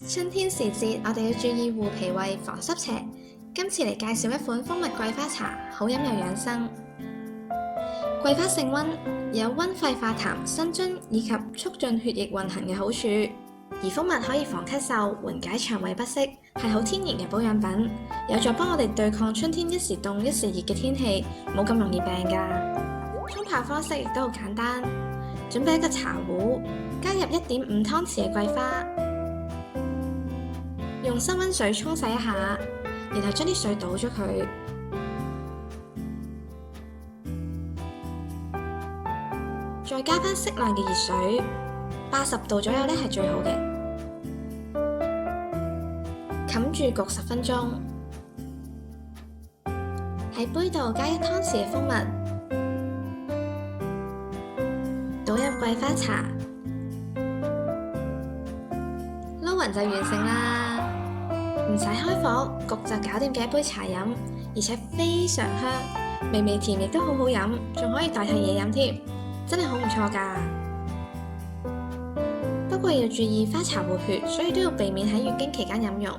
春天時節，我哋要注意護脾胃、防濕邪。今次嚟介紹一款蜂蜜桂花茶，好飲又養生。桂花性溫，有溫肺化痰、生津以及促進血液運行嘅好處。而蜂蜜可以防咳嗽、緩解腸胃不適，係好天然嘅保養品，有助幫我哋對抗春天一時凍一時熱嘅天氣，冇咁容易病㗎。沖泡方式亦都好簡單，準備一個茶壺，加入1.5湯匙嘅桂花，用室溫水沖洗一下，然後將啲水倒咗佢，再加返適量嘅熱水，80度左右係最好嘅，冚住焗10分鐘。喺杯度加1湯匙嘅蜂蜜，倒入桂花茶，撈勻就完成啦。唔使開火，焗就搞掂嘅一杯茶飲，而且非常香，微微甜亦都好好飲，仲可以代替嘢飲添，真係好唔錯㗎。不過要注意花茶活血，所以都要避免喺月經期間飲用。